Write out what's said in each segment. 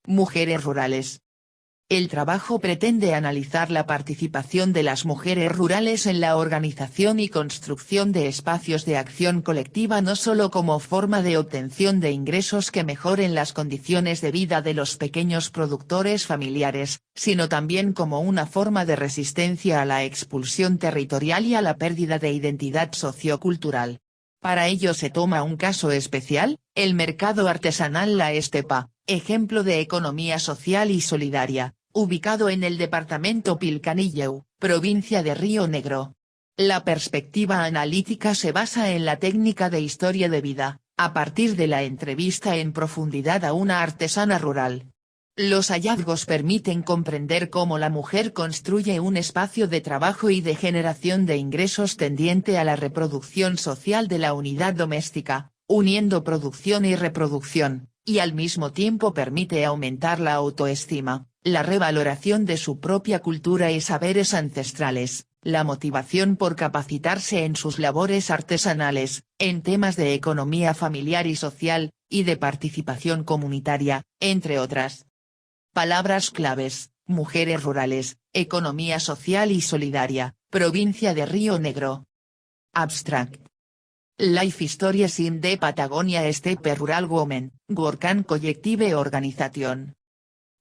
Mujeres rurales. El trabajo pretende analizar la participación de las mujeres rurales en la organización y construcción de espacios de acción colectiva no solo como forma de obtención de ingresos que mejoren las condiciones de vida de los pequeños productores familiares, sino también como una forma de resistencia a la expulsión territorial y a la pérdida de identidad sociocultural. Para ello se toma un caso especial, el mercado artesanal La Estepa, ejemplo de economía social y solidaria, ubicado en el departamento Pilcanilleu, provincia de Río Negro. La perspectiva analítica se basa en la técnica de historia de vida, a partir de la entrevista en profundidad a una artesana rural. Los hallazgos permiten comprender cómo la mujer construye un espacio de trabajo y de generación de ingresos tendiente a la reproducción social de la unidad doméstica, uniendo producción y reproducción, y al mismo tiempo permite aumentar la autoestima, la revaloración de su propia cultura y saberes ancestrales, la motivación por capacitarse en sus labores artesanales, en temas de economía familiar y social, y de participación comunitaria, entre otras. Palabras claves: mujeres rurales, economía social y solidaria, provincia de Río Negro. Abstract. Life Stories in the Patagonia Steppe Rural Women, Work Collective Organization.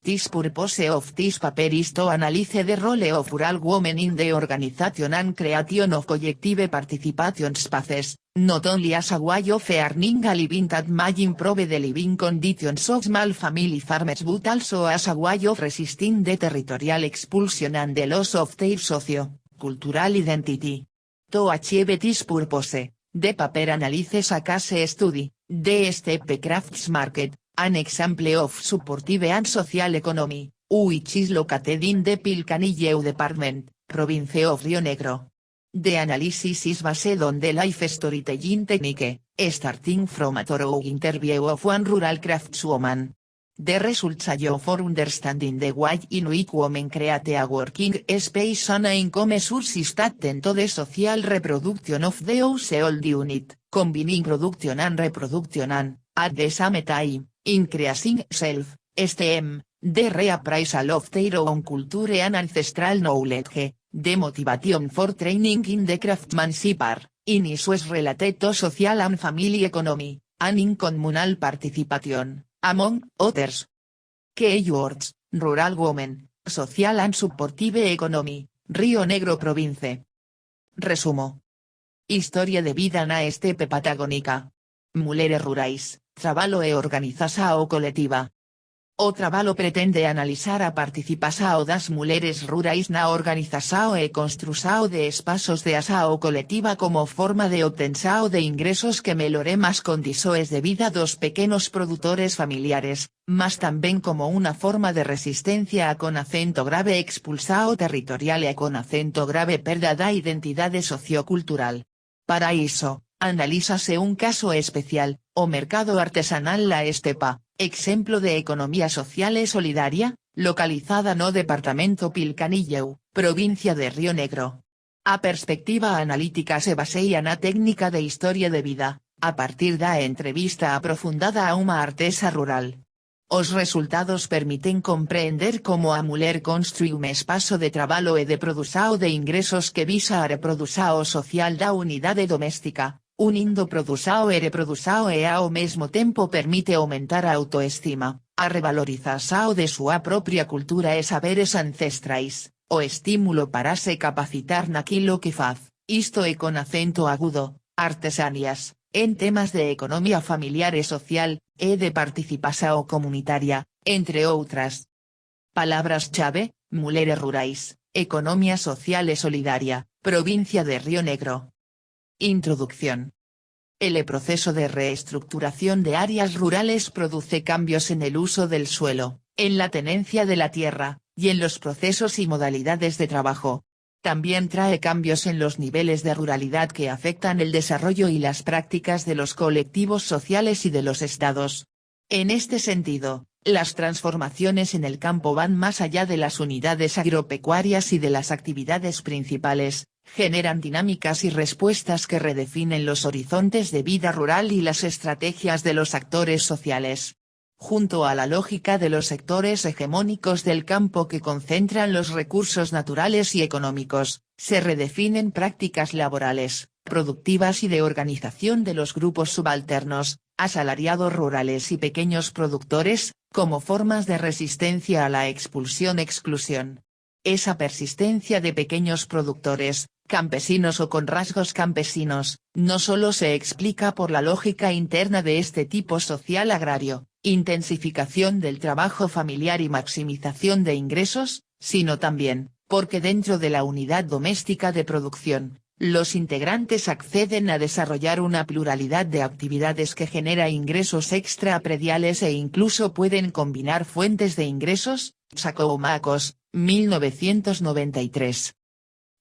This purpose of this paper is to analyze the role of rural women in the organization and creation of collective participation spaces, not only as a way of earning a living that may improve the living conditions of small family farmers but also as a way of resisting the territorial expulsion and the loss of their socio-cultural identity. To achieve this purpose, the paper analyzes a case study, the Steppe Crafts Market, an example of supportive and social economy, which is located in the Pilcanilleu Department, province of Río Negro. The analysis is based on the life storytelling technique, starting from a thorough interview of one rural craftswoman. The results allow for understanding the way in which women create a working space and income sources that tend to the social reproduction of the household unit, combining production and reproduction and, at the same time, increasing self-esteem, the reappraisal of their own culture and ancestral knowledge, the motivation for training in the craftsmanship are, in issues related to social and family economy, and in communal participation, among others. Keywords: rural women, social and supportive economy, Río Negro province. Resumo. Historia de vida na estepe patagónica. Mujeres rurais, traballo e organização coletiva. O traballo pretende analizar a participação das mulheres rurais na organização e construção de espaços de ação coletiva como forma de obtenção de ingresos que melhorem as condições de vida dos pequenos produtores familiares, mas também como uma forma de resistência a con acento grave expulsão territorial e con acento grave perda da identidade sociocultural. Para iso, analízase un caso especial, o mercado artesanal La Estepa, exemplo de economía social e solidaria, localizada no departamento Pilcanilleu, provincia de Río Negro. A perspectiva analítica se baseia na técnica de historia de vida, a partir da entrevista aprofundada a unha artesa rural. Os resultados permiten compreender como a muller construí un espazo de traballo e de produção de ingresos que visa a reprodução social da unidade doméstica, unindo produção e reprodução e ao mesmo tempo permite aumentar a autoestima, a revalorização de sua própria cultura e saberes ancestrais, o estímulo para se capacitar naquilo que faz, isto é con acento agudo, artesanías, en temas de economía familiar e social, e de participación comunitaria, entre outras. Palabras-chave: mujeres rurais, economía social e solidaria, provincia de Río Negro. Introducción. El proceso de reestructuración de áreas rurales produce cambios en el uso del suelo, en la tenencia de la tierra, y en los procesos y modalidades de trabajo. También trae cambios en los niveles de ruralidad que afectan el desarrollo y las prácticas de los colectivos sociales y de los estados. En este sentido, las transformaciones en el campo van más allá de las unidades agropecuarias y de las actividades principales, generan dinámicas y respuestas que redefinen los horizontes de vida rural y las estrategias de los actores sociales. junto a la lógica de los sectores hegemónicos del campo que concentran los recursos naturales y económicos, se redefinen prácticas laborales, productivas y de organización de los grupos subalternos, asalariados rurales y pequeños productores, como formas de resistencia a la expulsión-exclusión. Esa persistencia de pequeños productores, campesinos o con rasgos campesinos, no solo se explica por la lógica interna de este tipo social agrario, intensificación del trabajo familiar y maximización de ingresos, sino también, porque dentro de la unidad doméstica de producción, los integrantes acceden a desarrollar una pluralidad de actividades que genera ingresos extraprediales e incluso pueden combinar fuentes de ingresos, Sacomacos, 1993.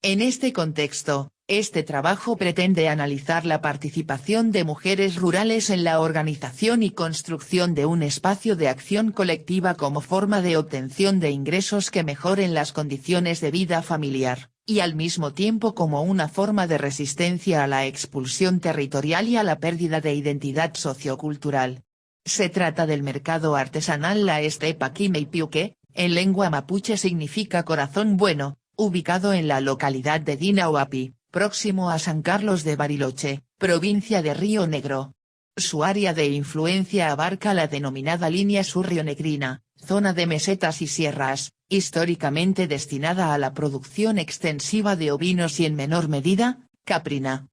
En este contexto, este trabajo pretende analizar la participación de mujeres rurales en la organización y construcción de un espacio de acción colectiva como forma de obtención de ingresos que mejoren las condiciones de vida familiar, y al mismo tiempo como una forma de resistencia a la expulsión territorial y a la pérdida de identidad sociocultural. Se trata del mercado artesanal La Estepa Quimeipiuque, en lengua mapuche significa corazón bueno, ubicado en la localidad de Dinahuapi, próximo a San Carlos de Bariloche, provincia de Río Negro. Su área de influencia abarca la denominada línea surrionegrina, zona de mesetas y sierras, históricamente destinada a la producción extensiva de ovinos y en menor medida, caprina.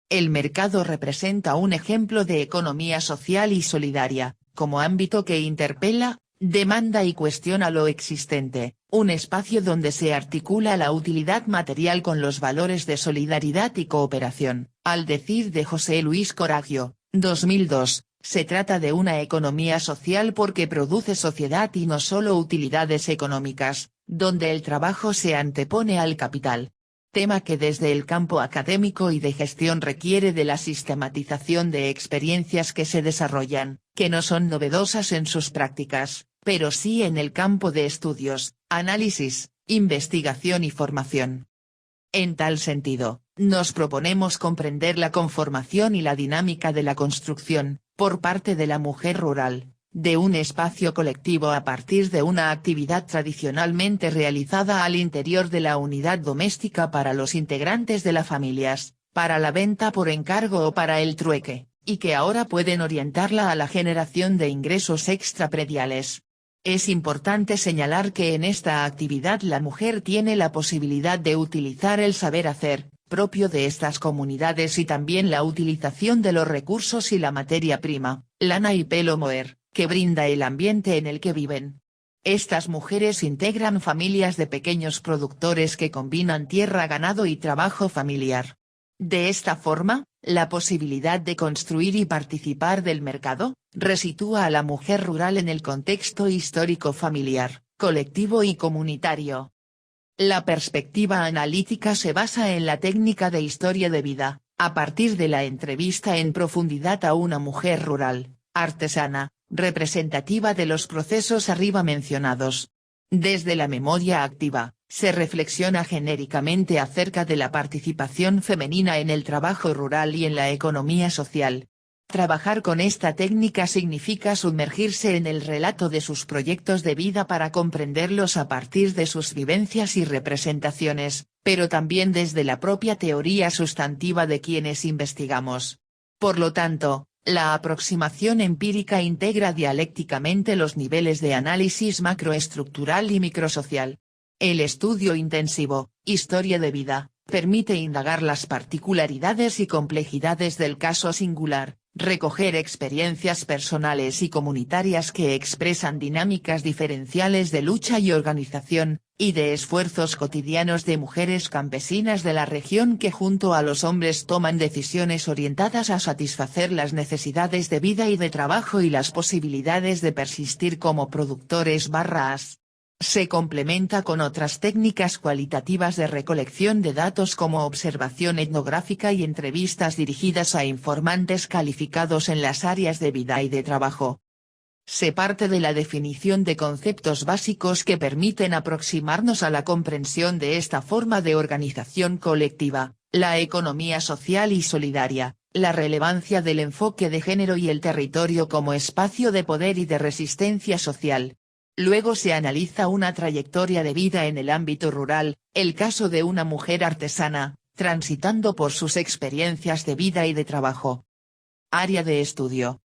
El mercado representa un ejemplo de economía social y solidaria, como ámbito que interpela, demanda y cuestiona lo existente, un espacio donde se articula la utilidad material con los valores de solidaridad y cooperación. Al decir de José Luis Coraggio, 2002, se trata de una economía social porque produce sociedad y no solo utilidades económicas, donde el trabajo se antepone al capital. Tema que desde el campo académico y de gestión requiere de la sistematización de experiencias que se desarrollan, que no son novedosas en sus prácticas, pero sí en el campo de estudios, análisis, investigación y formación. En tal sentido, nos proponemos comprender la conformación y la dinámica de la construcción, por parte de la mujer rural, de un espacio colectivo a partir de una actividad tradicionalmente realizada al interior de la unidad doméstica para los integrantes de las familias, para la venta por encargo o para el trueque, y que ahora pueden orientarla a la generación de ingresos extraprediales. Es importante señalar que en esta actividad la mujer tiene la posibilidad de utilizar el saber hacer, propio de estas comunidades y también la utilización de los recursos y la materia prima, lana y pelo moher, que brinda el ambiente en el que viven. Estas mujeres integran familias de pequeños productores que combinan tierra, ganado y trabajo familiar. De esta forma, la posibilidad de construir y participar del mercado, resitúa a la mujer rural en el contexto histórico familiar, colectivo y comunitario. La perspectiva analítica se basa en la técnica de historia de vida, a partir de la entrevista en profundidad a una mujer rural, artesana, representativa de los procesos arriba mencionados. Desde la memoria activa, se reflexiona genéricamente acerca de la participación femenina en el trabajo rural y en la economía social. Trabajar con esta técnica significa sumergirse en el relato de sus proyectos de vida para comprenderlos a partir de sus vivencias y representaciones, pero también desde la propia teoría sustantiva de quienes investigamos. Por lo tanto, la aproximación empírica integra dialécticamente los niveles de análisis macroestructural y microsocial. El estudio intensivo, historia de vida, permite indagar las particularidades y complejidades del caso singular, recoger experiencias personales y comunitarias que expresan dinámicas diferenciales de lucha y organización, y de esfuerzos cotidianos de mujeres campesinas de la región que junto a los hombres toman decisiones orientadas a satisfacer las necesidades de vida y de trabajo y las posibilidades de persistir como productores/as. Se complementa con otras técnicas cualitativas de recolección de datos como observación etnográfica y entrevistas dirigidas a informantes calificados en las áreas de vida y de trabajo. Se parte de la definición de conceptos básicos que permiten aproximarnos a la comprensión de esta forma de organización colectiva, la economía social y solidaria, la relevancia del enfoque de género y el territorio como espacio de poder y de resistencia social. Luego se analiza una trayectoria de vida en el ámbito rural, el caso de una mujer artesana, transitando por sus experiencias de vida y de trabajo. Área de estudio.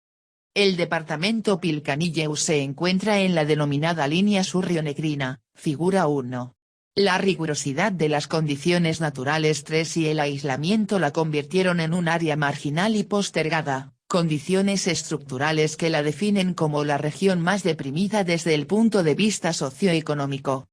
El departamento Pilcanilleu se encuentra en la denominada línea sur-rionegrina, figura 1. La rigurosidad de las condiciones naturales 3 y el aislamiento la convirtieron en un área marginal y postergada, condiciones estructurales que la definen como la región más deprimida desde el punto de vista socioeconómico.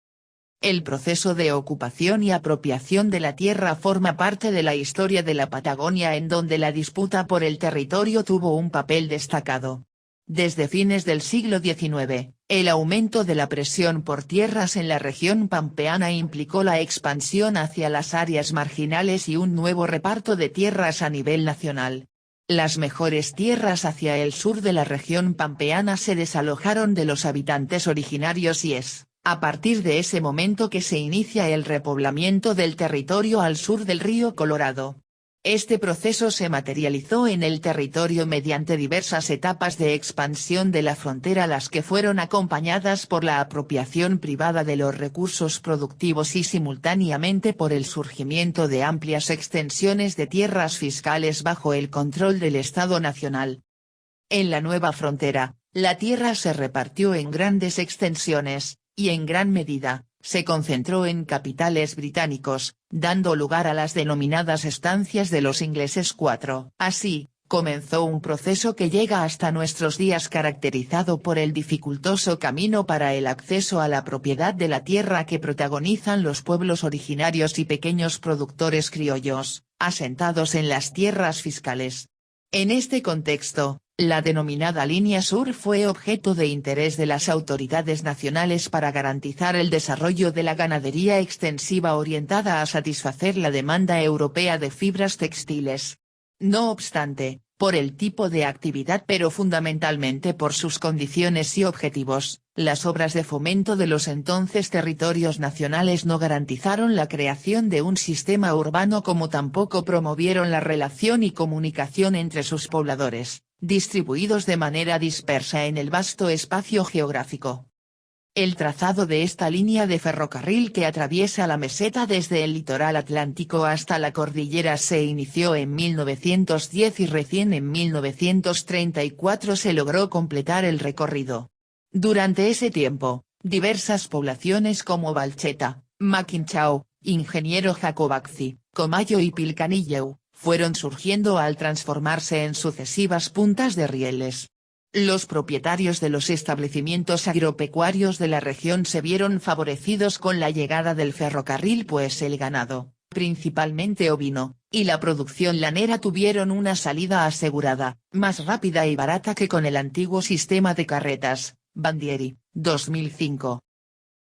El proceso de ocupación y apropiación de la tierra forma parte de la historia de la Patagonia, en donde la disputa por el territorio tuvo un papel destacado. Desde fines del siglo XIX, el aumento de la presión por tierras en la región pampeana implicó la expansión hacia las áreas marginales y un nuevo reparto de tierras a nivel nacional. Las mejores tierras hacia el sur de la región pampeana se desalojaron de los habitantes originarios y es, a partir de ese momento, que se inicia el repoblamiento del territorio al sur del río Colorado. Este proceso se materializó en el territorio mediante diversas etapas de expansión de la frontera, las que fueron acompañadas por la apropiación privada de los recursos productivos y simultáneamente por el surgimiento de amplias extensiones de tierras fiscales bajo el control del Estado Nacional. En la nueva frontera, la tierra se repartió en grandes extensiones, y en gran medida, se concentró en capitales británicos, dando lugar a las denominadas estancias de los ingleses 4. Así, comenzó un proceso que llega hasta nuestros días, caracterizado por el dificultoso camino para el acceso a la propiedad de la tierra que protagonizan los pueblos originarios y pequeños productores criollos, asentados en las tierras fiscales. En este contexto, la denominada Línea Sur fue objeto de interés de las autoridades nacionales para garantizar el desarrollo de la ganadería extensiva orientada a satisfacer la demanda europea de fibras textiles. No obstante, por el tipo de actividad pero fundamentalmente por sus condiciones y objetivos, las obras de fomento de los entonces territorios nacionales no garantizaron la creación de un sistema urbano, como tampoco promovieron la relación y comunicación entre sus pobladores, distribuidos de manera dispersa en el vasto espacio geográfico. El trazado de esta línea de ferrocarril que atraviesa la meseta desde el litoral atlántico hasta la cordillera se inició en 1910 y recién en 1934 se logró completar el recorrido. Durante ese tiempo, diversas poblaciones como Valcheta, Maquinchao, Ingeniero Jacobacci, Comayo y Pilcanilleu, fueron surgiendo al transformarse en sucesivas puntas de rieles. Los propietarios de los establecimientos agropecuarios de la región se vieron favorecidos con la llegada del ferrocarril, pues el ganado, principalmente ovino, y la producción lanera tuvieron una salida asegurada, más rápida y barata que con el antiguo sistema de carretas. Bandieri, 2005.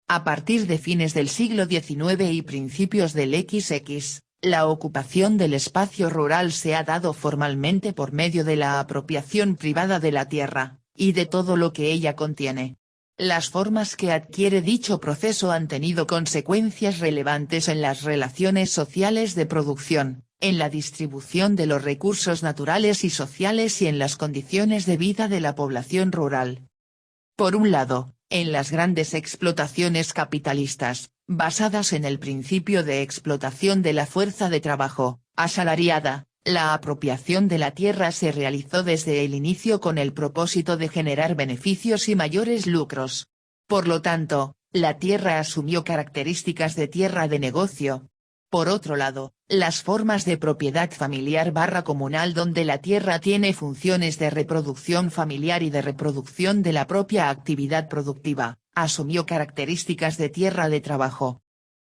A partir de fines del siglo XIX y principios del XX, la ocupación del espacio rural se ha dado formalmente por medio de la apropiación privada de la tierra, y de todo lo que ella contiene. Las formas que adquiere dicho proceso han tenido consecuencias relevantes en las relaciones sociales de producción, en la distribución de los recursos naturales y sociales y en las condiciones de vida de la población rural. Por un lado, en las grandes explotaciones capitalistas, basadas en el principio de explotación de la fuerza de trabajo, asalariada, la apropiación de la tierra se realizó desde el inicio con el propósito de generar beneficios y mayores lucros. Por lo tanto, la tierra asumió características de tierra de negocio. Por otro lado, las formas de propiedad familiar comunal, donde la tierra tiene funciones de reproducción familiar y de reproducción de la propia actividad productiva, asumió características de tierra de trabajo.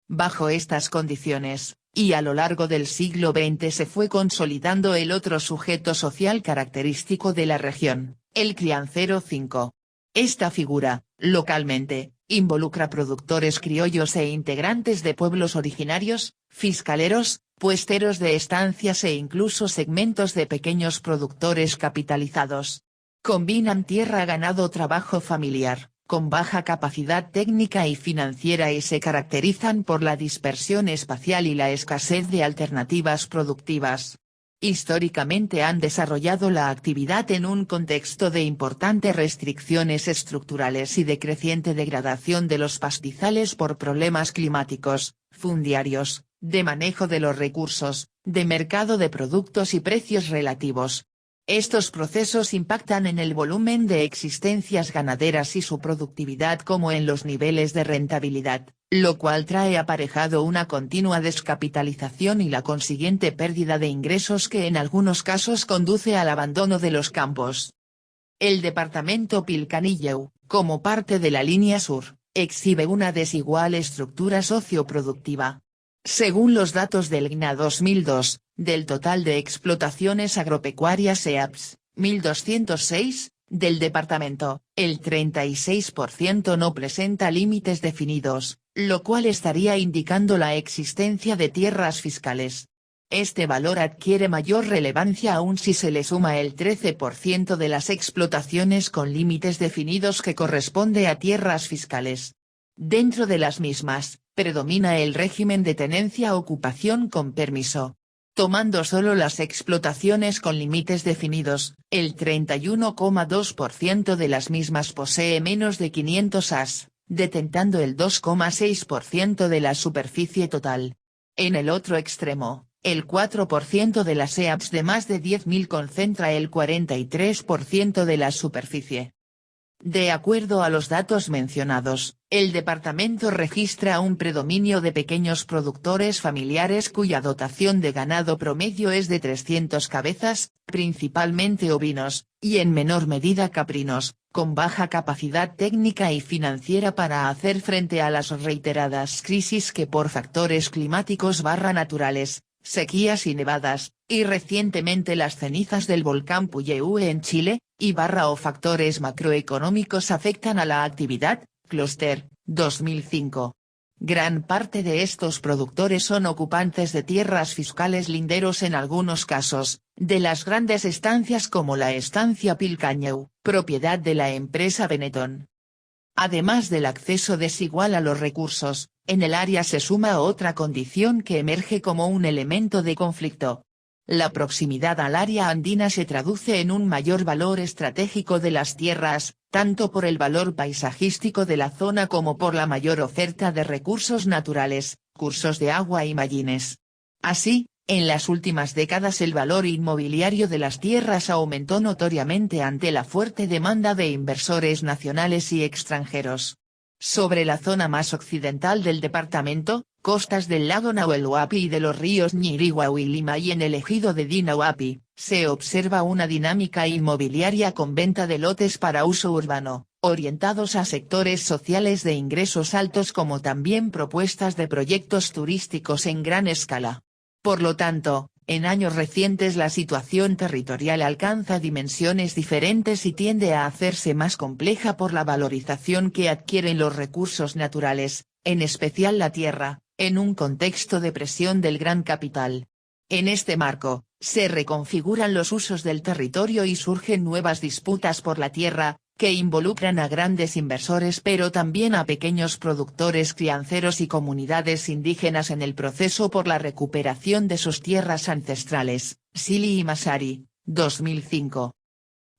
Bajo estas condiciones, y a lo largo del siglo XX se fue consolidando el otro sujeto social característico de la región, el criancero 5. Esta figura, localmente, involucra productores criollos e integrantes de pueblos originarios, fiscaleros, puesteros de estancias e incluso segmentos de pequeños productores capitalizados. Combinan tierra, ganado, trabajo familiar, con baja capacidad técnica y financiera y se caracterizan por la dispersión espacial y la escasez de alternativas productivas. Históricamente han desarrollado la actividad en un contexto de importantes restricciones estructurales y de creciente degradación de los pastizales por problemas climáticos, fundiarios, de manejo de los recursos, de mercado de productos y precios relativos. Estos procesos impactan en el volumen de existencias ganaderas y su productividad como en los niveles de rentabilidad, lo cual trae aparejado una continua descapitalización y la consiguiente pérdida de ingresos que en algunos casos conduce al abandono de los campos. El departamento Pilcanilleu, como parte de la Línea Sur, exhibe una desigual estructura socioproductiva. Según los datos del GNA 2002, del total de explotaciones agropecuarias EAPS, 1206, del departamento, el 36% no presenta límites definidos, lo cual estaría indicando la existencia de tierras fiscales. Este valor adquiere mayor relevancia aún si se le suma el 13% de las explotaciones con límites definidos que corresponde a tierras fiscales. Dentro de las mismas, predomina el régimen de tenencia-ocupación con permiso. Tomando solo las explotaciones con límites definidos, el 31,2% de las mismas posee menos de 500 as, detentando el 2,6% de la superficie total. En el otro extremo, el 4% de las EAPS de más de 10.000 concentra el 43% de la superficie. De acuerdo a los datos mencionados, el departamento registra un predominio de pequeños productores familiares cuya dotación de ganado promedio es de 300 cabezas, principalmente ovinos, y en menor medida caprinos, con baja capacidad técnica y financiera para hacer frente a las reiteradas crisis que por factores climáticos naturales, sequías y nevadas, y recientemente las cenizas del volcán Puyehue en Chile, o factores macroeconómicos afectan a la actividad. Cluster, 2005. Gran parte de estos productores son ocupantes de tierras fiscales linderos en algunos casos, de las grandes estancias como la estancia Pilcañeu, propiedad de la empresa Benetton. Además del acceso desigual a los recursos, en el área se suma otra condición que emerge como un elemento de conflicto. La proximidad al área andina se traduce en un mayor valor estratégico de las tierras, tanto por el valor paisajístico de la zona como por la mayor oferta de recursos naturales, cursos de agua y mallines. Así, en las últimas décadas el valor inmobiliario de las tierras aumentó notoriamente ante la fuerte demanda de inversores nacionales y extranjeros. Sobre la zona más occidental del departamento, costas del lago Nahuel Huapi y de los ríos Ñiriguau y Limay en el ejido de Dina Huapi, se observa una dinámica inmobiliaria con venta de lotes para uso urbano, orientados a sectores sociales de ingresos altos como también propuestas de proyectos turísticos en gran escala. Por lo tanto, en años recientes la situación territorial alcanza dimensiones diferentes y tiende a hacerse más compleja por la valorización que adquieren los recursos naturales, en especial la tierra, en un contexto de presión del gran capital. En este marco, se reconfiguran los usos del territorio y surgen nuevas disputas por la tierra, que involucran a grandes inversores pero también a pequeños productores crianceros y comunidades indígenas en el proceso por la recuperación de sus tierras ancestrales. Sili y Masari, 2005.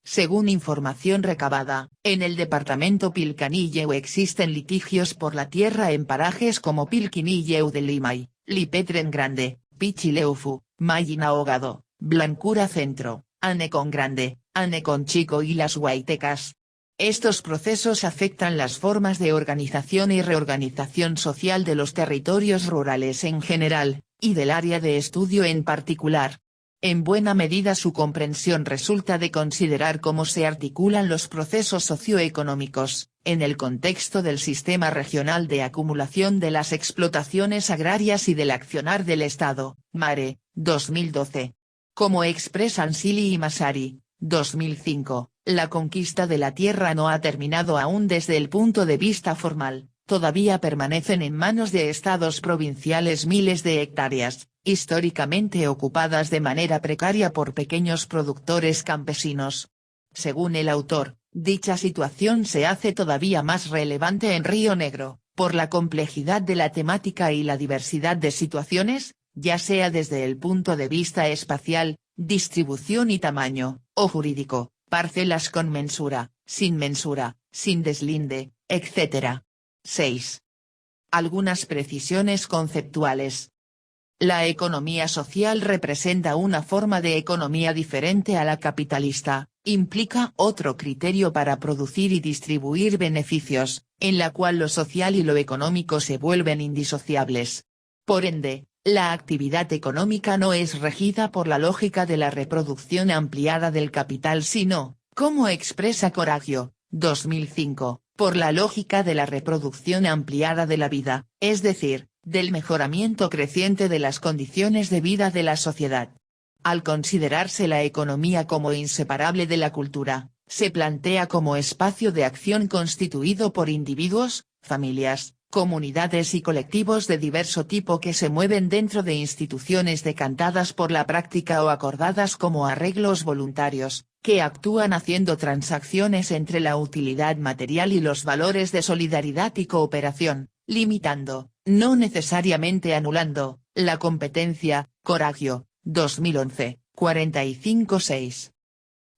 Según información recabada, en el departamento Pilcanilleu existen litigios por la tierra en parajes como Pilquinilleu de Limay, Lipetren Grande, Pichileufu, Mallin Ahogado, Blancura Centro, Anecón Grande, Anecón Chico y las Huaytecas. Estos procesos afectan las formas de organización y reorganización social de los territorios rurales en general, y del área de estudio en particular. En buena medida su comprensión resulta de considerar cómo se articulan los procesos socioeconómicos, en el contexto del sistema regional de acumulación de las explotaciones agrarias y del accionar del Estado. Mare, 2012. Como expresan Sili y Masari, 2005, la conquista de la tierra no ha terminado aún desde el punto de vista formal, todavía permanecen en manos de estados provinciales miles de hectáreas, históricamente ocupadas de manera precaria por pequeños productores campesinos. Según el autor, dicha situación se hace todavía más relevante en Río Negro, por la complejidad de la temática y la diversidad de situaciones, ya sea desde el punto de vista espacial, distribución y tamaño, o jurídico, parcelas con mensura, sin deslinde, etc. 6. Algunas precisiones conceptuales. La economía social representa una forma de economía diferente a la capitalista, implica otro criterio para producir y distribuir beneficios, en la cual lo social y lo económico se vuelven indisociables. Por ende, la actividad económica no es regida por la lógica de la reproducción ampliada del capital sino, como expresa Coraggio, 2005, por la lógica de la reproducción ampliada de la vida, es decir, del mejoramiento creciente de las condiciones de vida de la sociedad. Al considerarse la economía como inseparable de la cultura, se plantea como espacio de acción constituido por individuos, familias, comunidades y colectivos de diverso tipo que se mueven dentro de instituciones decantadas por la práctica o acordadas como arreglos voluntarios, que actúan haciendo transacciones entre la utilidad material y los valores de solidaridad y cooperación, limitando, no necesariamente anulando, la competencia. Coraggio, 2011, 45-6.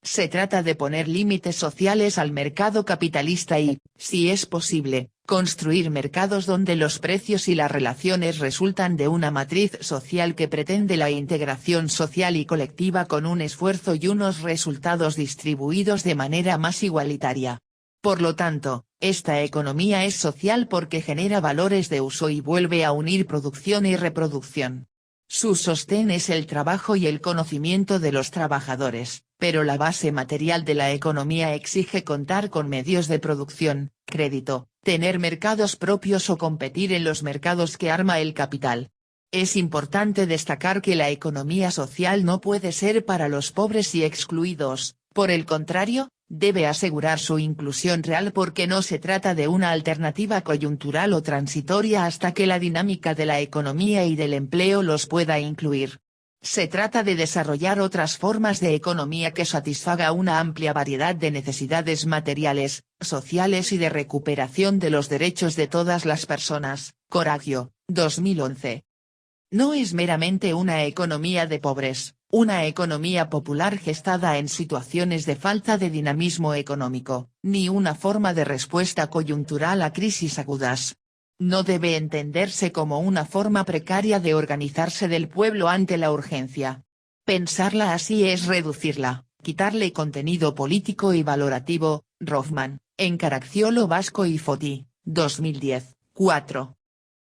Se trata de poner límites sociales al mercado capitalista y, si es posible, construir mercados donde los precios y las relaciones resultan de una matriz social que pretende la integración social y colectiva con un esfuerzo y unos resultados distribuidos de manera más igualitaria. Por lo tanto, esta economía es social porque genera valores de uso y vuelve a unir producción y reproducción. Su sostén es el trabajo y el conocimiento de los trabajadores, pero la base material de la economía exige contar con medios de producción, crédito, tener mercados propios o competir en los mercados que arma el capital. Es importante destacar que la economía social no puede ser para los pobres y excluidos, por el contrario, debe asegurar su inclusión real porque no se trata de una alternativa coyuntural o transitoria hasta que la dinámica de la economía y del empleo los pueda incluir. Se trata de desarrollar otras formas de economía que satisfaga una amplia variedad de necesidades materiales, sociales y de recuperación de los derechos de todas las personas. Coraggio, 2011. No es meramente una economía de pobres, una economía popular gestada en situaciones de falta de dinamismo económico, ni una forma de respuesta coyuntural a crisis agudas. No debe entenderse como una forma precaria de organizarse del pueblo ante la urgencia. Pensarla así es reducirla, quitarle contenido político y valorativo. Rothman, en Caracciolo Vasco y Foti, 2010, 4.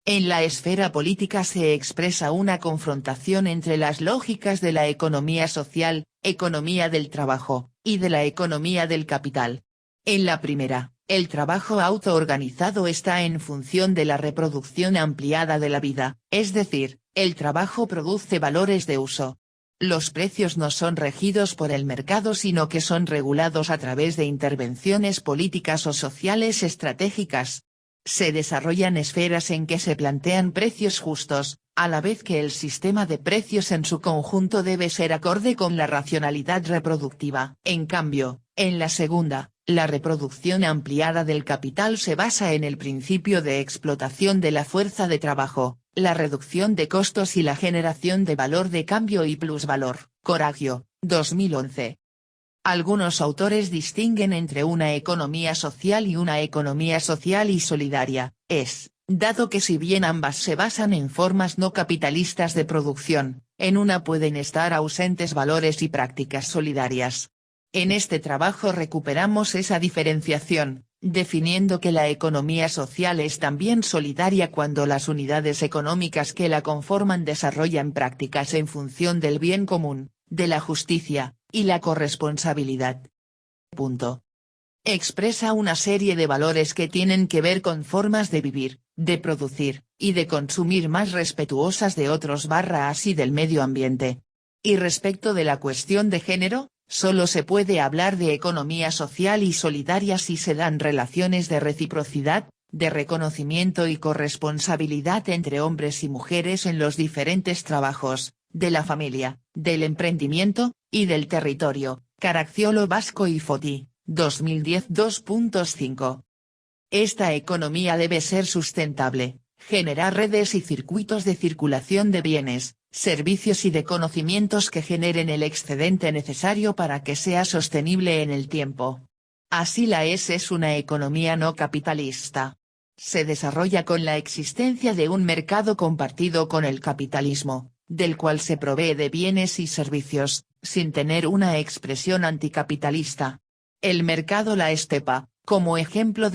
En la esfera política se expresa una confrontación entre las lógicas de la economía social, economía del trabajo, y de la economía del capital. En la primera, el trabajo autoorganizado está en función de la reproducción ampliada de la vida, es decir, el trabajo produce valores de uso. Los precios no son regidos por el mercado sino que son regulados a través de intervenciones políticas o sociales estratégicas. Se desarrollan esferas en que se plantean precios justos, a la vez que el sistema de precios en su conjunto debe ser acorde con la racionalidad reproductiva. En cambio, en la segunda, la reproducción ampliada del capital se basa en el principio de explotación de la fuerza de trabajo, la reducción de costos y la generación de valor de cambio y plusvalor. Coraggio, 2011. Algunos autores distinguen entre una economía social y una economía social y solidaria, dado que si bien ambas se basan en formas no capitalistas de producción, en una pueden estar ausentes valores y prácticas solidarias. En este trabajo recuperamos esa diferenciación, definiendo que la economía social es también solidaria cuando las unidades económicas que la conforman desarrollan prácticas en función del bien común, de la justicia, y la corresponsabilidad. Expresa una serie de valores que tienen que ver con formas de vivir, de producir, y de consumir más respetuosas de otros así del medio ambiente. Y respecto de la cuestión de género, solo se puede hablar de economía social y solidaria si se dan relaciones de reciprocidad, de reconocimiento y corresponsabilidad entre hombres y mujeres en los diferentes trabajos, de la familia, del emprendimiento, y del territorio. Caracciolo Vasco y Foti, 2010 2.5. Esta economía debe ser sustentable, generar redes y circuitos de circulación de bienes, servicios y de conocimientos que generen el excedente necesario para que sea sostenible en el tiempo. Así la es una economía no capitalista. Se desarrolla con la existencia de un mercado compartido con el capitalismo, del cual se provee de bienes y servicios, sin tener una expresión anticapitalista. El mercado La Estepa, como ejemplo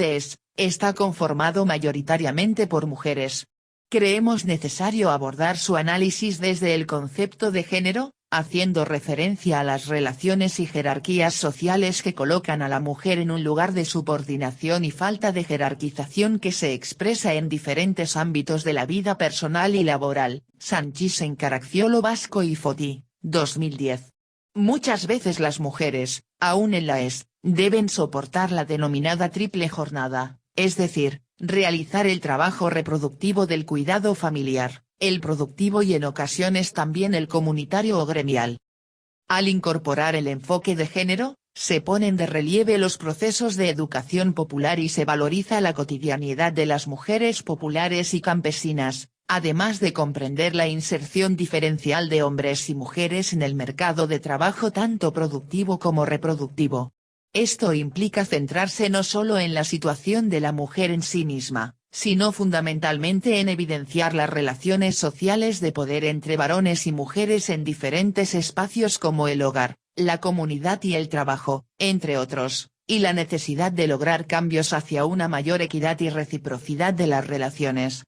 está conformado mayoritariamente por mujeres. Creemos necesario abordar su análisis desde el concepto de género, haciendo referencia a las relaciones y jerarquías sociales que colocan a la mujer en un lugar de subordinación y falta de jerarquización que se expresa en diferentes ámbitos de la vida personal y laboral. Sanchis en Caracciolo Vasco y Foti, 2010. Muchas veces las mujeres, aún en la deben soportar la denominada triple jornada, es decir, realizar el trabajo reproductivo del cuidado familiar, el productivo y en ocasiones también el comunitario o gremial. Al incorporar el enfoque de género, se ponen de relieve los procesos de educación popular y se valoriza la cotidianidad de las mujeres populares y campesinas, además de comprender la inserción diferencial de hombres y mujeres en el mercado de trabajo tanto productivo como reproductivo. Esto implica centrarse no solo en la situación de la mujer en sí misma, sino fundamentalmente en evidenciar las relaciones sociales de poder entre varones y mujeres en diferentes espacios como el hogar, la comunidad y el trabajo, entre otros, y la necesidad de lograr cambios hacia una mayor equidad y reciprocidad de las relaciones.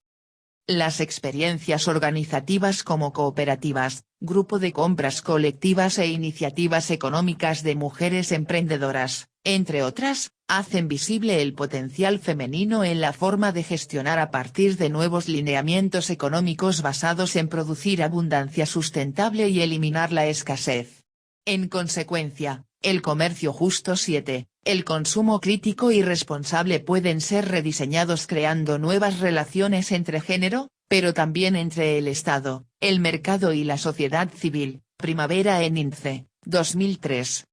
Las experiencias organizativas como cooperativas, grupo de compras colectivas e iniciativas económicas de mujeres emprendedoras, entre otras, hacen visible el potencial femenino en la forma de gestionar a partir de nuevos lineamientos económicos basados en producir abundancia sustentable y eliminar la escasez. En consecuencia, el comercio justo 7, el consumo crítico y responsable pueden ser rediseñados creando nuevas relaciones entre género, pero también entre el Estado, el mercado y la sociedad civil. Primavera en INCE, 2003.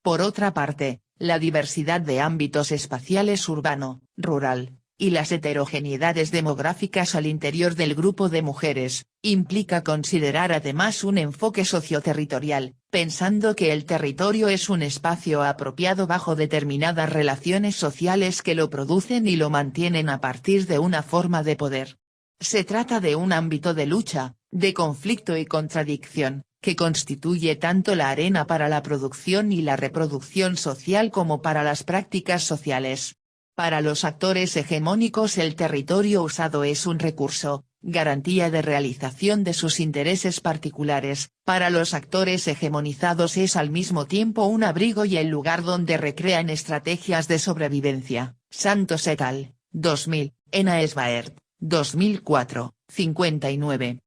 Por otra parte, la diversidad de ámbitos espaciales urbano, rural, y las heterogeneidades demográficas al interior del grupo de mujeres, implica considerar además un enfoque socioterritorial, pensando que el territorio es un espacio apropiado bajo determinadas relaciones sociales que lo producen y lo mantienen a partir de una forma de poder. Se trata de un ámbito de lucha, de conflicto y contradicción, que constituye tanto la arena para la producción y la reproducción social como para las prácticas sociales. Para los actores hegemónicos el territorio usado es un recurso, garantía de realización de sus intereses particulares, para los actores hegemonizados es al mismo tiempo un abrigo y el lugar donde recrean estrategias de sobrevivencia. Santos et al., 2000, Ena Esbaert, 2004, 59.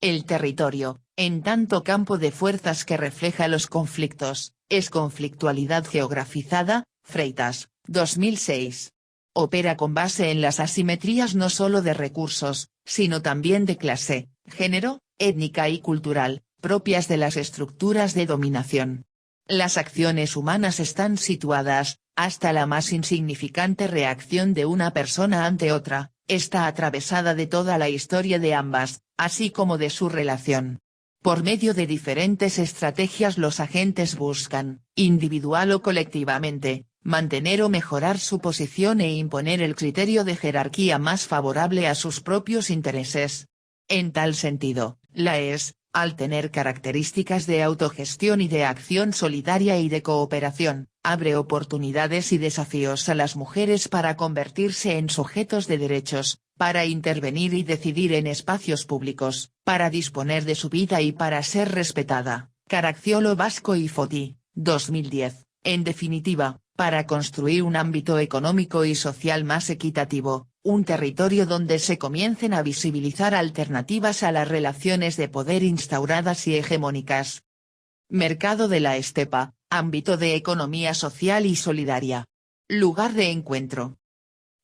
El territorio, en tanto campo de fuerzas que refleja los conflictos, es conflictualidad geografizada, Freitas, 2006. Opera con base en las asimetrías no solo de recursos, sino también de clase, género, étnica y cultural, propias de las estructuras de dominación. Las acciones humanas están situadas, hasta la más insignificante reacción de una persona ante otra, está atravesada de toda la historia de ambas, así como de su relación. Por medio de diferentes estrategias los agentes buscan, individual o colectivamente, mantener o mejorar su posición e imponer el criterio de jerarquía más favorable a sus propios intereses. En tal sentido, la al tener características de autogestión y de acción solidaria y de cooperación, abre oportunidades y desafíos a las mujeres para convertirse en sujetos de derechos, para intervenir y decidir en espacios públicos, para disponer de su vida y para ser respetada. Caracciolo Vasco y Foti, 2010. En definitiva, para construir un ámbito económico y social más equitativo, un territorio donde se comiencen a visibilizar alternativas a las relaciones de poder instauradas y hegemónicas. Mercado de la Estepa, ámbito de economía social y solidaria. Lugar de encuentro.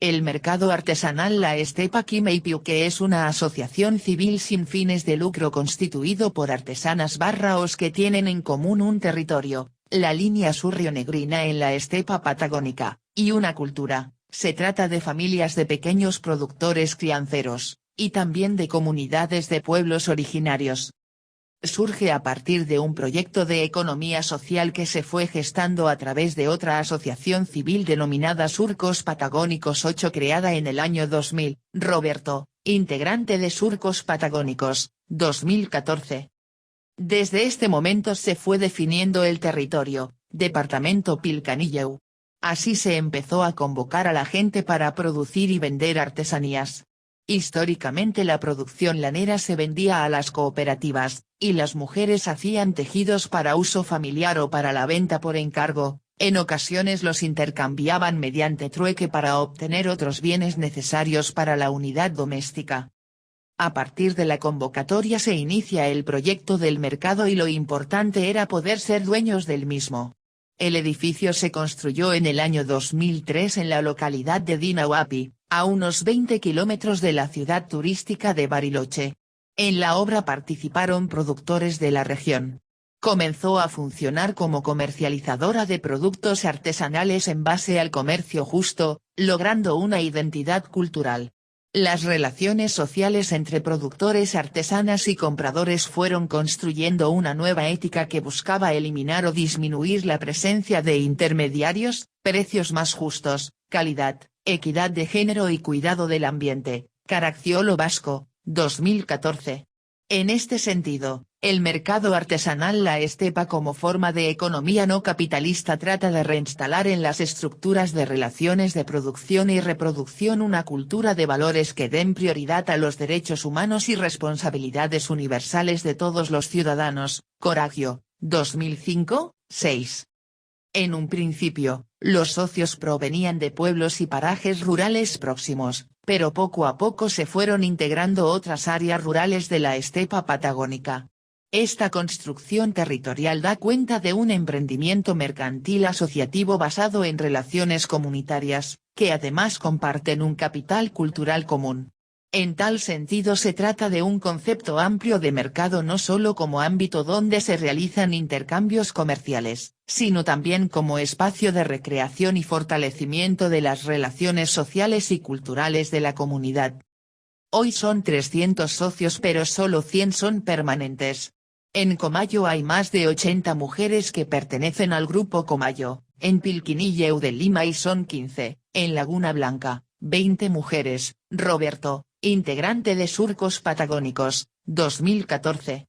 El mercado artesanal La Estepa Quimeipiu, que es una asociación civil sin fines de lucro constituido por artesanas barraos que tienen en común un territorio, la línea surrionegrina en la estepa patagónica, y una cultura, Se trata de familias de pequeños productores crianceros, y también de comunidades de pueblos originarios. Surge a partir de un proyecto de economía social que se fue gestando a través de otra asociación civil denominada Surcos Patagónicos 8 creada en el año 2000, Roberto, integrante de Surcos Patagónicos, 2014. Desde este momento se fue definiendo el territorio, departamento Pilcanilleu. Así se empezó a convocar a la gente para producir y vender artesanías. Históricamente la producción lanera se vendía a las cooperativas, y las mujeres hacían tejidos para uso familiar o para la venta por encargo, en ocasiones los intercambiaban mediante trueque para obtener otros bienes necesarios para la unidad doméstica. A partir de la convocatoria se inicia el proyecto del mercado y lo importante era poder ser dueños del mismo. El edificio se construyó en el año 2003 en la localidad de Dinahuapi, a unos 20 kilómetros de la ciudad turística de Bariloche. En la obra participaron productores de la región. Comenzó a funcionar como comercializadora de productos artesanales en base al comercio justo, logrando una identidad cultural. Las relaciones sociales entre productores artesanas y compradores fueron construyendo una nueva ética que buscaba eliminar o disminuir la presencia de intermediarios, precios más justos, calidad, equidad de género y cuidado del ambiente. Caracciolo Vasco, 2014. En este sentido, el mercado artesanal La Estepa como forma de economía no capitalista trata de reinstalar en las estructuras de relaciones de producción y reproducción una cultura de valores que den prioridad a los derechos humanos y responsabilidades universales de todos los ciudadanos. Coraggio, 2005, 6. En un principio, los socios provenían de pueblos y parajes rurales próximos, pero poco a poco se fueron integrando otras áreas rurales de la estepa patagónica. Esta construcción territorial da cuenta de un emprendimiento mercantil asociativo basado en relaciones comunitarias, que además comparten un capital cultural común. En tal sentido se trata de un concepto amplio de mercado no solo como ámbito donde se realizan intercambios comerciales, sino también como espacio de recreación y fortalecimiento de las relaciones sociales y culturales de la comunidad. Hoy son 300 socios pero solo 100 son permanentes. En Comayo hay más de 80 mujeres que pertenecen al grupo Comayo, en Pilquinilleu de Lima y son 15, en Laguna Blanca, 20 mujeres. Roberto, integrante de Surcos Patagónicos, 2014.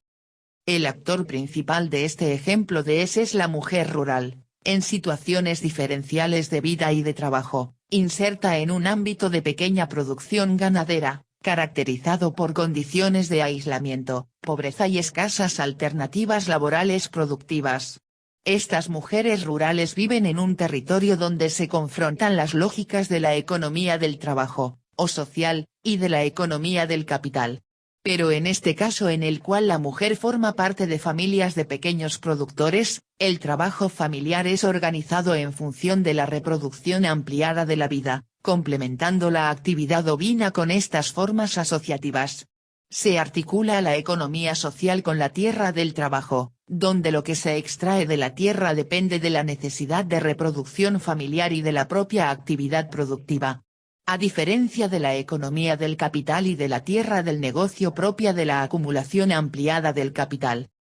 El actor principal de este ejemplo de es la mujer rural, en situaciones diferenciales de vida y de trabajo, inserta en un ámbito de pequeña producción ganadera, caracterizado por condiciones de aislamiento, pobreza y escasas alternativas laborales productivas. Estas mujeres rurales viven en un territorio donde se confrontan las lógicas de la economía del trabajo, o social, y de la economía del capital. Pero en este caso en el cual la mujer forma parte de familias de pequeños productores, el trabajo familiar es organizado en función de la reproducción ampliada de la vida, complementando la actividad ovina con estas formas asociativas. Se articula la economía social con la tierra del trabajo, donde lo que se extrae de la tierra depende de la necesidad de reproducción familiar y de la propia actividad productiva. A diferencia de la economía del capital y de la tierra del negocio propia de la acumulación ampliada del capital.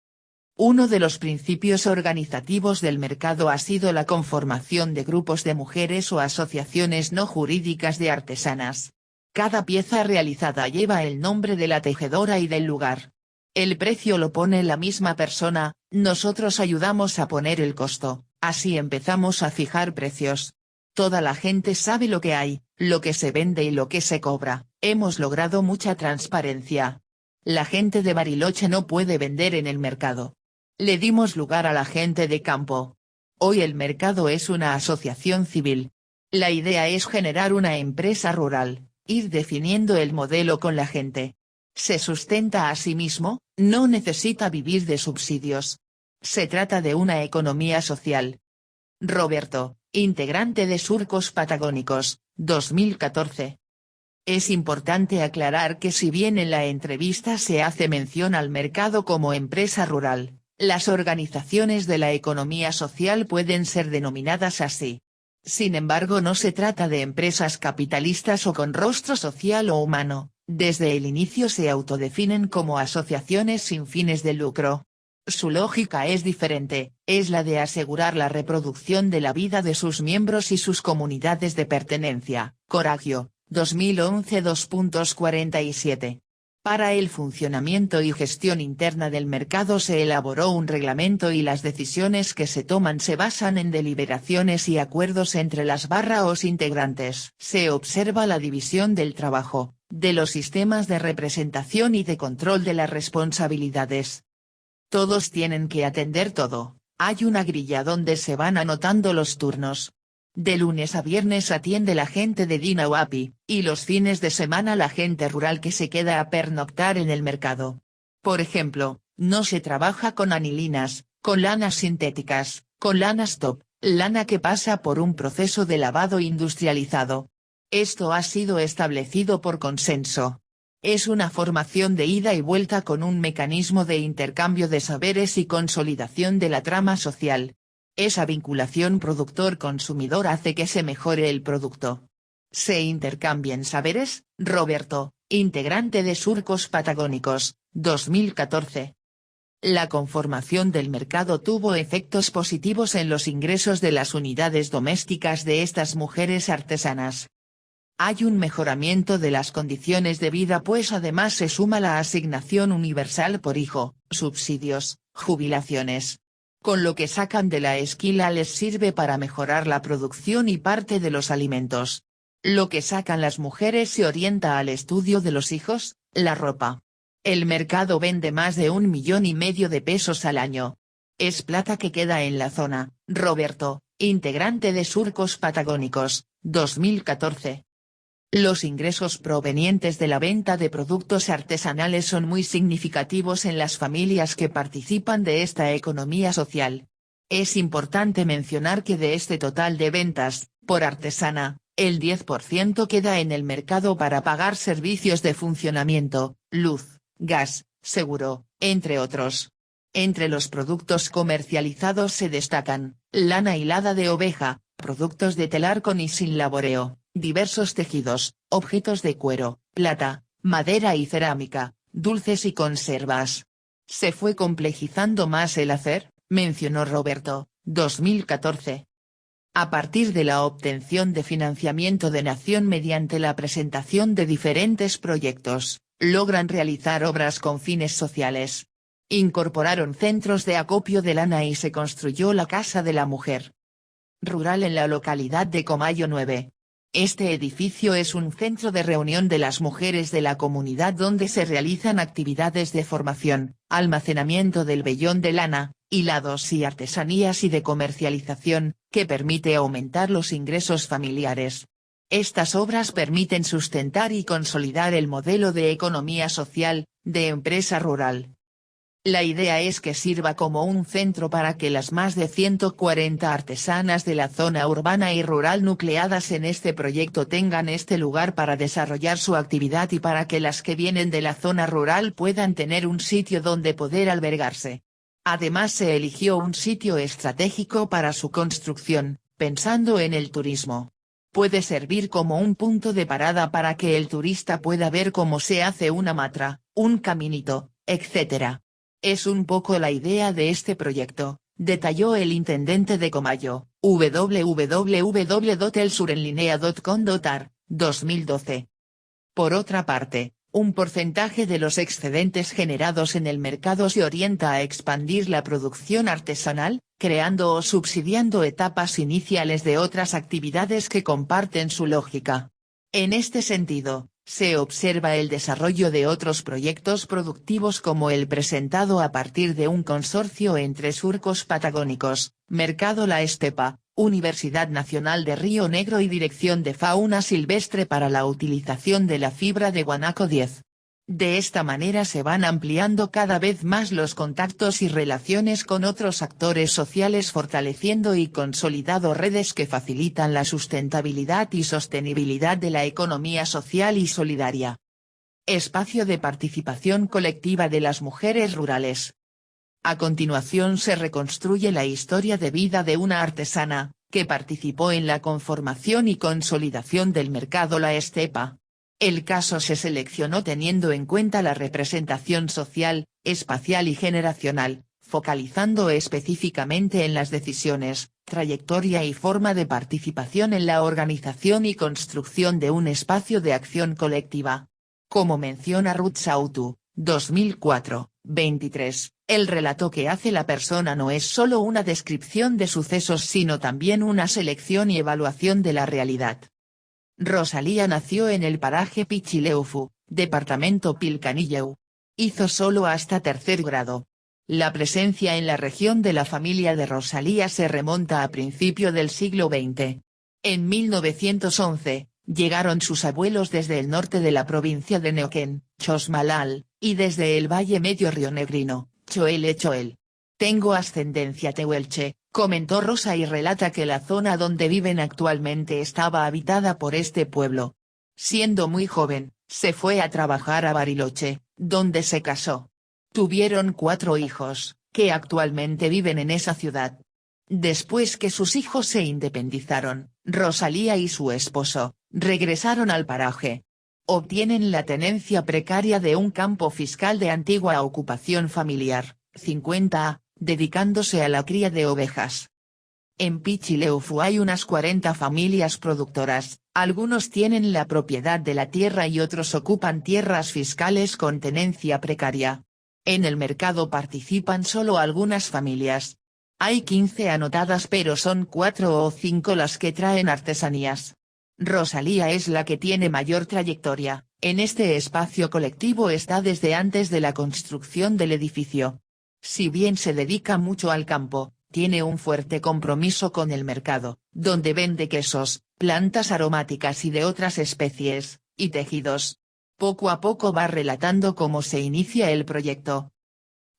Uno de los principios organizativos del mercado ha sido la conformación de grupos de mujeres o asociaciones no jurídicas de artesanas. Cada pieza realizada lleva el nombre de la tejedora y del lugar. El precio lo pone la misma persona, nosotros ayudamos a poner el costo, así empezamos a fijar precios. Toda la gente sabe lo que hay, lo que se vende y lo que se cobra, hemos logrado mucha transparencia. La gente de Bariloche no puede vender en el mercado. Le dimos lugar a la gente de campo. Hoy el mercado es una asociación civil. La idea es generar una empresa rural, ir definiendo el modelo con la gente. Se sustenta a sí mismo, no necesita vivir de subsidios. Se trata de una economía social. Roberto, integrante de Surcos Patagónicos, 2014. Es importante aclarar que si bien en la entrevista se hace mención al mercado como empresa rural, las organizaciones de la economía social pueden ser denominadas así. Sin embargo, no se trata de empresas capitalistas o con rostro social o humano, desde el inicio se autodefinen como asociaciones sin fines de lucro. Su lógica es diferente, es la de asegurar la reproducción de la vida de sus miembros y sus comunidades de pertenencia. Coragio, 2011 2.47. Para el funcionamiento y gestión interna del mercado se elaboró un reglamento y las decisiones que se toman se basan en deliberaciones y acuerdos entre las barras integrantes. Se observa la división del trabajo, de los sistemas de representación y de control de las responsabilidades. Todos tienen que atender todo, hay una grilla donde se van anotando los turnos. De lunes a viernes atiende la gente de Dina o API, y los fines de semana la gente rural que se queda a pernoctar en el mercado. Por ejemplo, no se trabaja con anilinas, con lanas sintéticas, con lanas top, lana que pasa por un proceso de lavado industrializado. Esto ha sido establecido por consenso. Es una formación de ida y vuelta con un mecanismo de intercambio de saberes y consolidación de la trama social. Esa vinculación productor-consumidor hace que se mejore el producto. Se intercambian saberes. Roberto, integrante de Surcos Patagónicos, 2014. La conformación del mercado tuvo efectos positivos en los ingresos de las unidades domésticas de estas mujeres artesanas. Hay un mejoramiento de las condiciones de vida pues además se suma la asignación universal por hijo, subsidios, jubilaciones. Con lo que sacan de la esquila les sirve para mejorar la producción y parte de los alimentos. Lo que sacan las mujeres se orienta al estudio de los hijos, la ropa. El mercado vende más de 1,5 millones de pesos al año. Es plata que queda en la zona. Roberto, integrante de Surcos Patagónicos, 2014. Los ingresos provenientes de la venta de productos artesanales son muy significativos en las familias que participan de esta economía social. Es importante mencionar que de este total de ventas, por artesana, el 10% queda en el mercado para pagar servicios de funcionamiento, luz, gas, seguro, entre otros. Entre los productos comercializados se destacan, lana hilada de oveja, productos de telar con y sin laboreo, diversos tejidos, objetos de cuero, plata, madera y cerámica, dulces y conservas. Se fue complejizando más el hacer, mencionó Roberto, 2014. A partir de la obtención de financiamiento de Nación mediante la presentación de diferentes proyectos, logran realizar obras con fines sociales. Incorporaron centros de acopio de lana y se construyó la Casa de la Mujer Rural en la localidad de Comayo 9. Este edificio es un centro de reunión de las mujeres de la comunidad donde se realizan actividades de formación, almacenamiento del vellón de lana, hilados y artesanías y de comercialización, que permite aumentar los ingresos familiares. Estas obras permiten sustentar y consolidar el modelo de economía social, de empresa rural. La idea es que sirva como un centro para que las más de 140 artesanas de la zona urbana y rural nucleadas en este proyecto tengan este lugar para desarrollar su actividad y para que las que vienen de la zona rural puedan tener un sitio donde poder albergarse. Además se eligió un sitio estratégico para su construcción, pensando en el turismo. Puede servir como un punto de parada para que el turista pueda ver cómo se hace una matra, un caminito, etc. Es un poco la idea de este proyecto, detalló el intendente de Comayo, www.elsurenlinea.com.ar, 2012. Por otra parte, un porcentaje de los excedentes generados en el mercado se orienta a expandir la producción artesanal, creando o subsidiando etapas iniciales de otras actividades que comparten su lógica. En este sentido, se observa el desarrollo de otros proyectos productivos como el presentado a partir de un consorcio entre Surcos Patagónicos, Mercado La Estepa, Universidad Nacional de Río Negro y Dirección de Fauna Silvestre para la utilización de la fibra de guanaco 10. De esta manera se van ampliando cada vez más los contactos y relaciones con otros actores sociales fortaleciendo y consolidando redes que facilitan la sustentabilidad y sostenibilidad de la economía social y solidaria. Espacio de participación colectiva de las mujeres rurales. A continuación se reconstruye la historia de vida de una artesana, que participó en la conformación y consolidación del mercado La Estepa. El caso se seleccionó teniendo en cuenta la representación social, espacial y generacional, focalizando específicamente en las decisiones, trayectoria y forma de participación en la organización y construcción de un espacio de acción colectiva. Como menciona Ruth Sautu, 2004, 23, el relato que hace la persona no es solo una descripción de sucesos sino también una selección y evaluación de la realidad. Rosalía nació en el paraje Pichileufu, departamento Pilcanilleu. Hizo solo hasta tercer grado. La presencia en la región de la familia de Rosalía se remonta a principio del siglo XX. En 1911, llegaron sus abuelos desde el norte de la provincia de Neuquén, Chosmalal, y desde el valle medio rionegrino, Choel. Tengo ascendencia tehuelche, comentó Rosa y relata que la zona donde viven actualmente estaba habitada por este pueblo. Siendo muy joven, se fue a trabajar a Bariloche, donde se casó. Tuvieron 4 hijos, que actualmente viven en esa ciudad. Después que sus hijos se independizaron, Rosalía y su esposo, regresaron al paraje. Obtienen la tenencia precaria de un campo fiscal de antigua ocupación familiar, 50 dedicándose a la cría de ovejas. En Pichileufu hay unas 40 familias productoras, algunos tienen la propiedad de la tierra y otros ocupan tierras fiscales con tenencia precaria. En el mercado participan solo algunas familias. Hay 15 anotadas pero son 4 o 5 las que traen artesanías. Rosalía es la que tiene mayor trayectoria, en este espacio colectivo está desde antes de la construcción del edificio. Si bien se dedica mucho al campo, tiene un fuerte compromiso con el mercado, donde vende quesos, plantas aromáticas y de otras especies, y tejidos. Poco a poco va relatando cómo se inicia el proyecto.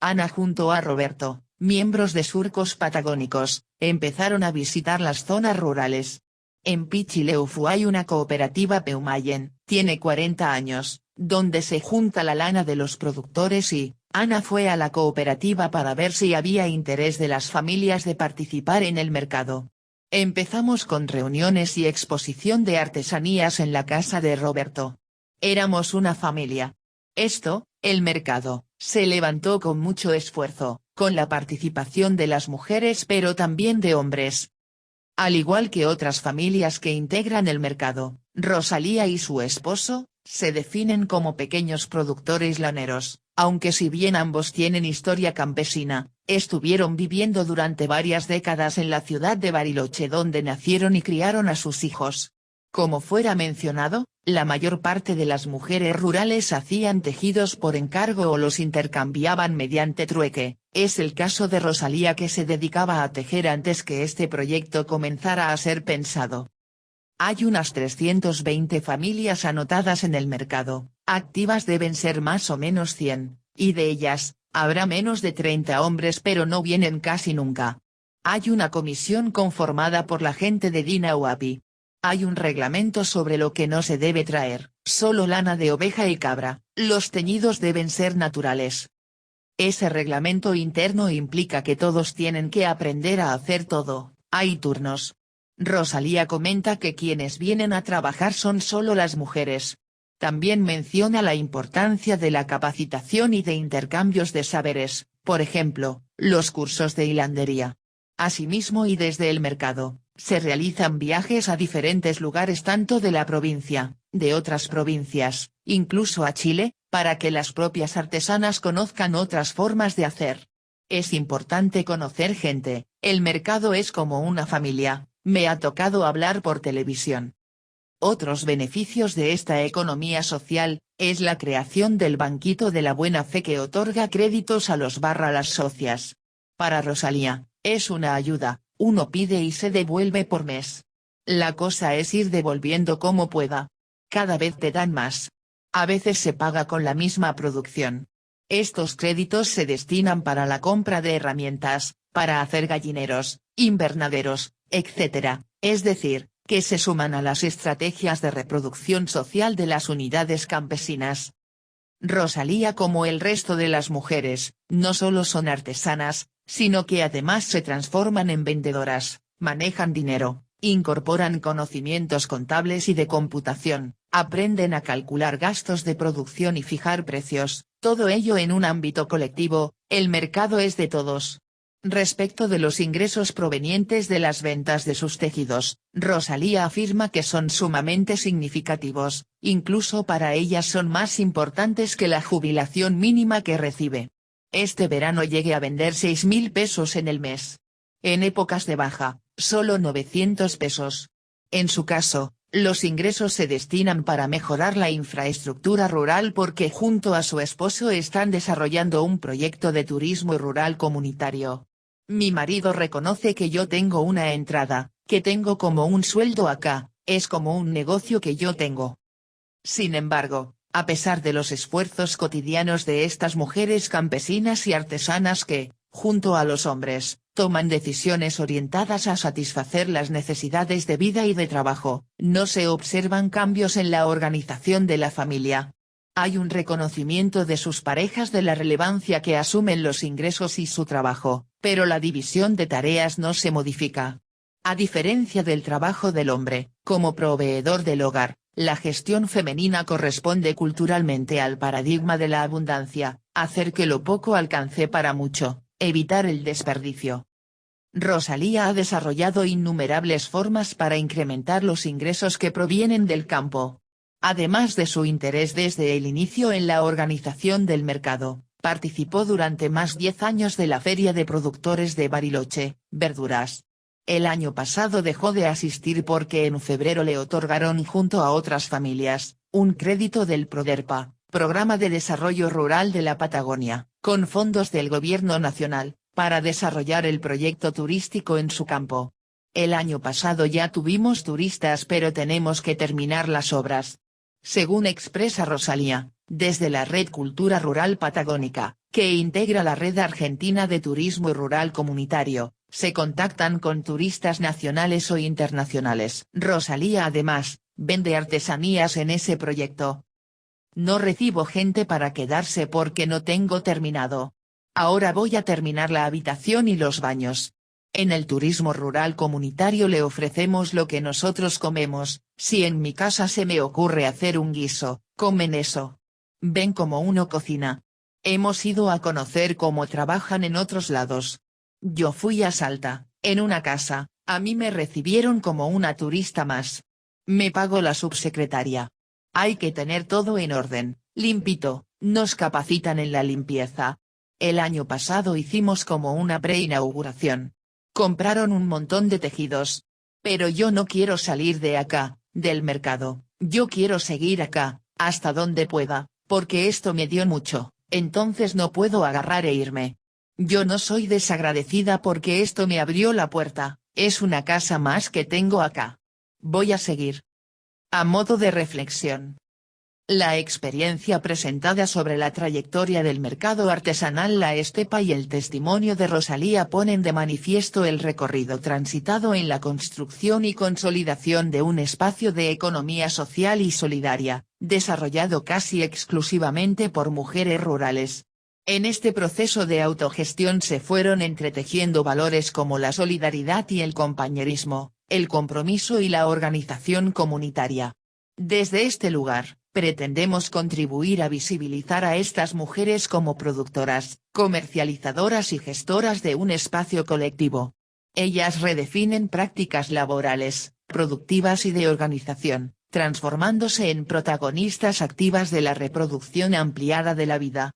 Ana junto a Roberto, miembros de Surcos Patagónicos, empezaron a visitar las zonas rurales. En Pichileufu hay una cooperativa Peumayen, tiene 40 años, donde se junta la lana de los productores y, Ana fue a la cooperativa para ver si había interés de las familias de participar en el mercado. Empezamos con reuniones y exposición de artesanías en la casa de Roberto. Éramos una familia. El mercado, se levantó con mucho esfuerzo, con la participación de las mujeres pero también de hombres. Al igual que otras familias que integran el mercado, Rosalía y su esposo, se definen como pequeños productores laneros, aunque si bien ambos tienen historia campesina, estuvieron viviendo durante varias décadas en la ciudad de Bariloche donde nacieron y criaron a sus hijos. Como fuera mencionado, la mayor parte de las mujeres rurales hacían tejidos por encargo o los intercambiaban mediante trueque, es el caso de Rosalía que se dedicaba a tejer antes que este proyecto comenzara a ser pensado. Hay unas 320 familias anotadas en el mercado, activas deben ser más o menos 100, y de ellas, habrá menos de 30 hombres pero no vienen casi nunca. Hay una comisión conformada por la gente de Dina Huapi. Hay un reglamento sobre lo que no se debe traer, solo lana de oveja y cabra, los teñidos deben ser naturales. Ese reglamento interno implica que todos tienen que aprender a hacer todo, hay turnos. Rosalía comenta que quienes vienen a trabajar son solo las mujeres. También menciona la importancia de la capacitación y de intercambios de saberes, por ejemplo, los cursos de hilandería. Asimismo y desde el mercado, se realizan viajes a diferentes lugares tanto de la provincia, de otras provincias, incluso a Chile, para que las propias artesanas conozcan otras formas de hacer. Es importante conocer gente, el mercado es como una familia, me ha tocado hablar por televisión. Otros beneficios de esta economía social, es la creación del banquito de la buena fe que otorga créditos a las socias. Para Rosalía, es una ayuda, uno pide y se devuelve por mes. La cosa es ir devolviendo como pueda. Cada vez te dan más. A veces se paga con la misma producción. Estos créditos se destinan para la compra de herramientas, para hacer gallineros, invernaderos, etc., es decir, que se suman a las estrategias de reproducción social de las unidades campesinas. Rosalía como el resto de las mujeres, no solo son artesanas, sino que además se transforman en vendedoras, manejan dinero, incorporan conocimientos contables y de computación, aprenden a calcular gastos de producción y fijar precios, todo ello en un ámbito colectivo. El mercado es de todos. Respecto de los ingresos provenientes de las ventas de sus tejidos, Rosalía afirma que son sumamente significativos, incluso para ella son más importantes que la jubilación mínima que recibe. Este verano llegué a vender 6.000 pesos en el mes. En épocas de baja, solo 900 pesos. En su caso, los ingresos se destinan para mejorar la infraestructura rural porque junto a su esposo están desarrollando un proyecto de turismo rural comunitario. Mi marido reconoce que yo tengo una entrada, que tengo como un sueldo acá, es como un negocio que yo tengo. Sin embargo, a pesar de los esfuerzos cotidianos de estas mujeres campesinas y artesanas que, junto a los hombres, toman decisiones orientadas a satisfacer las necesidades de vida y de trabajo, no se observan cambios en la organización de la familia. Hay un reconocimiento de sus parejas de la relevancia que asumen los ingresos y su trabajo, pero la división de tareas no se modifica. A diferencia del trabajo del hombre, como proveedor del hogar, la gestión femenina corresponde culturalmente al paradigma de la abundancia, hacer que lo poco alcance para mucho, evitar el desperdicio. Rosalía ha desarrollado innumerables formas para incrementar los ingresos que provienen del campo. Además de su interés desde el inicio en la organización del mercado, participó durante más 10 años de la Feria de Productores de Bariloche, Verduras. El año pasado dejó de asistir porque en febrero le otorgaron junto a otras familias, un crédito del Proderpa, Programa de Desarrollo Rural de la Patagonia, con fondos del Gobierno Nacional, para desarrollar el proyecto turístico en su campo. El año pasado ya tuvimos turistas pero tenemos que terminar las obras. Según expresa Rosalía, desde la Red Cultura Rural Patagónica, que integra la Red Argentina de Turismo Rural Comunitario, se contactan con turistas nacionales o internacionales. Rosalía además, vende artesanías en ese proyecto. No recibo gente para quedarse porque no tengo terminado. Ahora voy a terminar la habitación y los baños. En el turismo rural comunitario le ofrecemos lo que nosotros comemos, si en mi casa se me ocurre hacer un guiso, comen eso. Ven cómo uno cocina. Hemos ido a conocer cómo trabajan en otros lados. Yo fui a Salta, en una casa, a mí me recibieron como una turista más. Me pagó la subsecretaria. Hay que tener todo en orden, limpito, nos capacitan en la limpieza. El año pasado hicimos como una preinauguración. Compraron un montón de tejidos. Pero yo no quiero salir de acá, del mercado, yo quiero seguir acá, hasta donde pueda, porque esto me dio mucho, entonces no puedo agarrar e irme. Yo no soy desagradecida porque esto me abrió la puerta, es una casa más que tengo acá. Voy a seguir. A modo de reflexión. La experiencia presentada sobre la trayectoria del mercado artesanal La Estepa y el testimonio de Rosalía ponen de manifiesto el recorrido transitado en la construcción y consolidación de un espacio de economía social y solidaria, desarrollado casi exclusivamente por mujeres rurales. En este proceso de autogestión se fueron entretejiendo valores como la solidaridad y el compañerismo, el compromiso y la organización comunitaria. Desde este lugar, pretendemos contribuir a visibilizar a estas mujeres como productoras, comercializadoras y gestoras de un espacio colectivo. Ellas redefinen prácticas laborales, productivas y de organización, transformándose en protagonistas activas de la reproducción ampliada de la vida.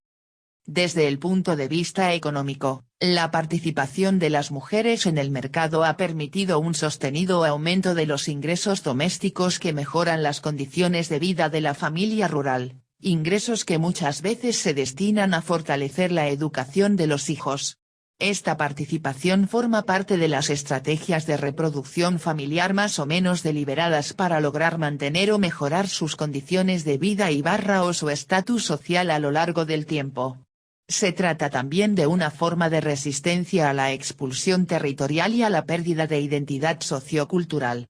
Desde el punto de vista económico, la participación de las mujeres en el mercado ha permitido un sostenido aumento de los ingresos domésticos que mejoran las condiciones de vida de la familia rural, ingresos que muchas veces se destinan a fortalecer la educación de los hijos. Esta participación forma parte de las estrategias de reproducción familiar más o menos deliberadas para lograr mantener o mejorar sus condiciones de vida o su estatus social a lo largo del tiempo. Se trata también de una forma de resistencia a la expulsión territorial y a la pérdida de identidad sociocultural.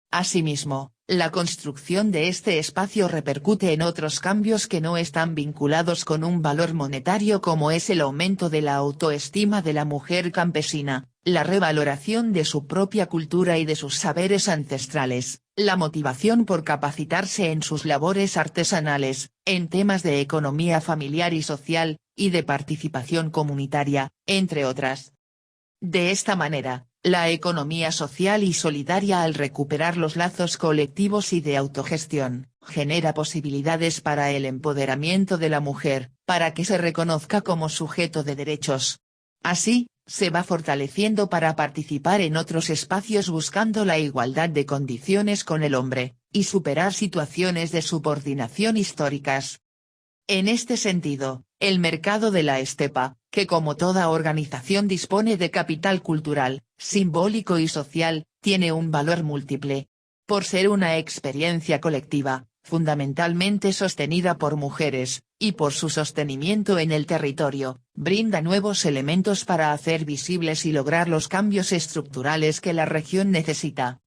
Asimismo, la construcción de este espacio repercute en otros cambios que no están vinculados con un valor monetario como es el aumento de la autoestima de la mujer campesina, la revaloración de su propia cultura y de sus saberes ancestrales, la motivación por capacitarse en sus labores artesanales, en temas de economía familiar y social, y de participación comunitaria, entre otras. De esta manera, la economía social y solidaria, al recuperar los lazos colectivos y de autogestión, genera posibilidades para el empoderamiento de la mujer, para que se reconozca como sujeto de derechos. Así, se va fortaleciendo para participar en otros espacios buscando la igualdad de condiciones con el hombre, y superar situaciones de subordinación históricas. En este sentido, el mercado de la estepa, que como toda organización dispone de capital cultural, simbólico y social, tiene un valor múltiple. Por ser una experiencia colectiva, fundamentalmente sostenida por mujeres, y por su sostenimiento en el territorio, brinda nuevos elementos para hacer visibles y lograr los cambios estructurales que la región necesita.